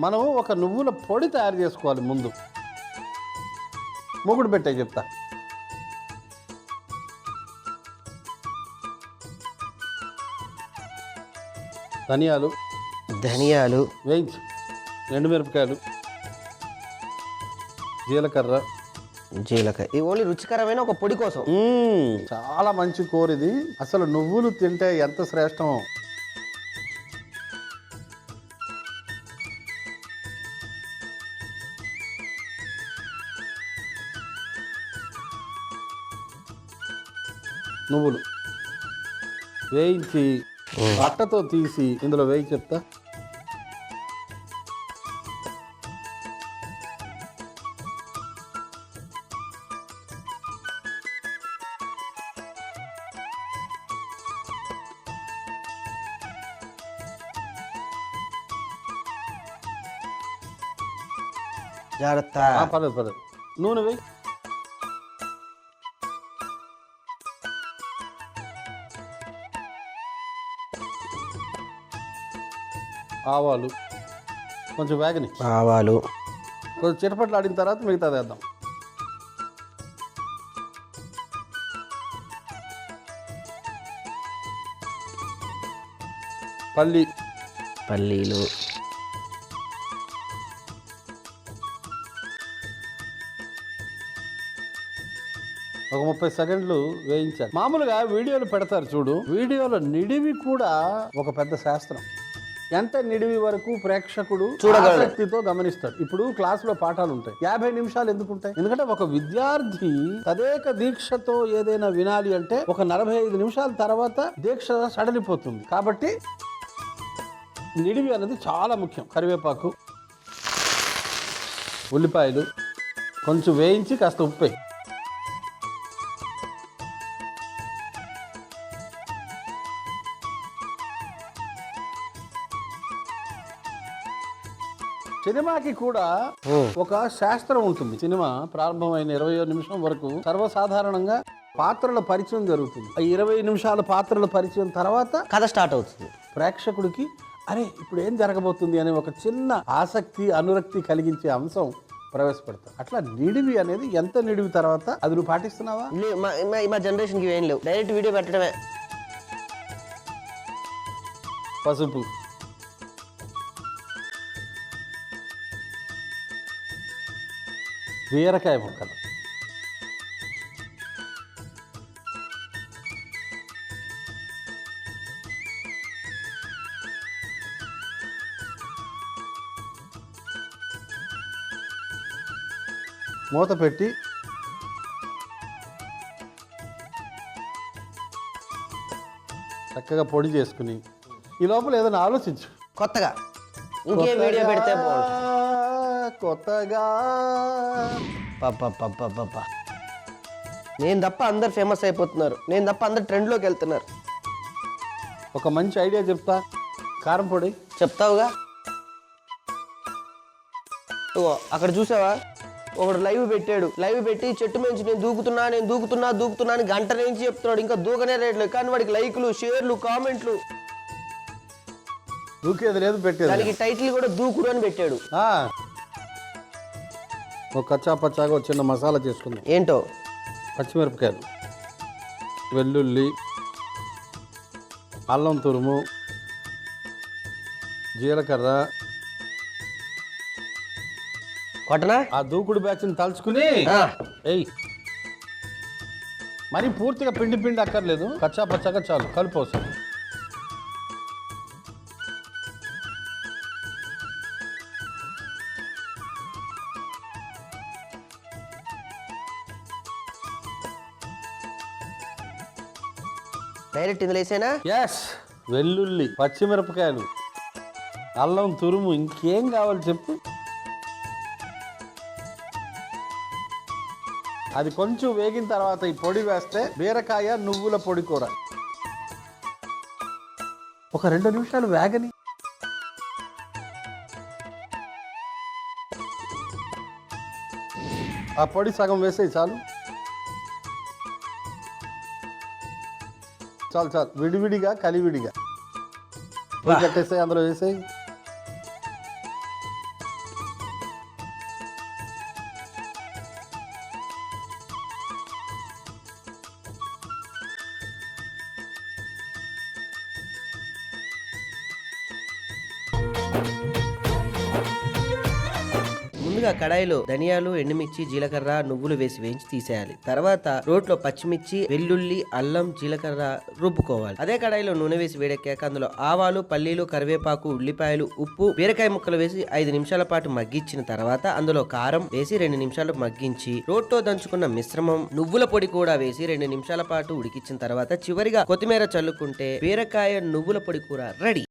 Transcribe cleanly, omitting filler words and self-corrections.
మనం ఒక నువ్వుల పొడి తయారు చేసుకోవాలి. ముందు మూకుడు పెట్టే చెప్తా. ధనియాలు వేయించి, ఎండుమిరపకాయలు, జీలకర్ర. ఇది ఓన్లీ రుచికరమైన ఒక పొడి కోసం. చాలా మంచి కూర ఇది. అసలు నువ్వులు తింటే ఎంత శ్రేష్టమో. నువ్వులు వేయించి అట్టతో తీసి ఇందులో వేయి చెప్తా. జాగ్రత్త. పర్లేదు. నూనె వేయి. ఆవాలు కొంచెం వేగని. కొంచెం చిటపట్లు ఆడిన తర్వాత మిగతా వేద్దాం. పల్లీలు ఒక 30 సెకండ్లు వేయించాలి. మామూలుగా వీడియోలు పెడతారు చూడు, వీడియోల నిడివి కూడా ఒక పెద్ద శాస్త్రం. ఎంత నిడివి వరకు ప్రేక్షకుడు ఆసక్తితో గమనిస్తాడు. ఇప్పుడు క్లాసులో పాఠాలు ఉంటాయి, 50 నిమిషాలు ఎందుకు ఉంటాయి? ఎందుకంటే ఒక విద్యార్థి తదేక దీక్షతో ఏదైనా వినాలి అంటే ఒక 45 నిమిషాల తర్వాత దీక్ష సడలిపోతుంది. కాబట్టి నిడివి అనేది చాలా ముఖ్యం. కరివేపాకు, ఉల్లిపాయలు కొంచెం వేయించి కాస్త ఉప్పు. సినిమాకి కూడా ఒక శాస్త్రం ఉంటుంది. సినిమా ప్రారంభమైన 20వ నిమిషం వరకు సర్వసాధారణంగా పాత్రల పరిచయం జరుగుతుంది. 20 నిమిషాల పాత్రల పరిచయం తర్వాత కథ స్టార్ట్ అవుతుంది. ప్రేక్షకుడికి అరే ఇప్పుడు ఏం జరగబోతుంది అనే ఒక చిన్న ఆసక్తి, అనురక్తి కలిగించే అంశం ప్రవేశపెడతారు. అట్లా నిడివి అనేది ఎంత నిడివి తర్వాత అది నువ్వు పాటిస్తున్నావా? మా జనరేషన్కి ఏం లేవు, డైరెక్ట్ వీడియో పెట్టడమే. పసుపు, బీరకాయ ముక్కలు, మూత పెట్టి చక్కగా పొడి చేసుకుని ఈ లోపల ఏదైనా ఆలోచించు. కొత్తగా ఇంకే వీడియో పెడితే కొత్తగా నేను తప్ప అందరు ఫేమస్ అయిపోతున్నారు, నేను తప్ప అందరు ట్రెండ్లోకి వెళ్తున్నారు. ఒక మంచి ఐడియా చెప్తా. కారం పొడి చెప్తావుగా. అక్కడ చూసావా, ఒకడు లైవ్ పెట్టాడు. లైవ్ పెట్టి చెట్టు నుంచి నేను దూకుతున్నా అని గంట నుంచి చెప్తున్నాడు. ఇంకా దూకనే రేట్లేదు, కానీ వాడికి లైకులు, షేర్లు, కామెంట్లు. దూకేది లేదు, పెట్టేది. దానికి టైటిల్ కూడా దూకుడు అని పెట్టాడు. ఒక కచ్చా పచ్చాగా ఒక చిన్న మసాలా చేసుకుందాం. ఏంటో? పచ్చిమిరపకాయలు, వెల్లుల్లి, అల్లం తురుము, జీలకర్ర. కొట్టనా? ఆ దూకుడు బ్యాచ్ని తలుచుకుని ఏయ్, మరి పూర్తిగా పిండి అక్కర్లేదు, కచ్చా పచ్చాగా చాలు. కలుపు. డైరెక్ట్ ఇందులో వేసేనా? ఎస్. వెల్లుల్లి, పచ్చిమిరపకాయలు, అల్లం తురుము, ఇంకేం కావాలి చెప్పు. అది కొంచెం వేగిన తర్వాత ఈ పొడి వేస్తే బీరకాయ నువ్వుల పొడి కూర. ఒక 2 నిమిషాలు వేగని. ఆ పొడి సగం వేసేయి చాలు. విడివిడిగా కలివిడిగా కట్టేసాయి, అందులో వేసేయి. ముందుగా కడాయిలో ధనియాలు, ఎండుమిర్చి, జీలకర్ర, నువ్వులు వేసి వేయించి తీసేయాలి. తర్వాత రోట్లో పచ్చిమిర్చి, వెల్లుల్లి, అల్లం, జీలకర్ర రుబ్బుకోవాలి. అదే కడాయిలో నూనె వేసి వేడెక్కాక అందులో ఆవాలు, పల్లీలు, కరివేపాకు, ఉల్లిపాయలు, ఉప్పు, బీరకాయ ముక్కలు వేసి 5 నిమిషాల పాటు మగ్గించిన తర్వాత అందులో కారం వేసి 2 నిమిషాలు మగ్గించి రోట్లో దంచుకున్న మిశ్రమం, నువ్వుల పొడి కూడా వేసి 2 నిమిషాల పాటు ఉడికించిన తర్వాత చివరిగా కొత్తిమీర చల్లుకుంటే బీరకాయ నువ్వుల పొడి కూర రెడీ.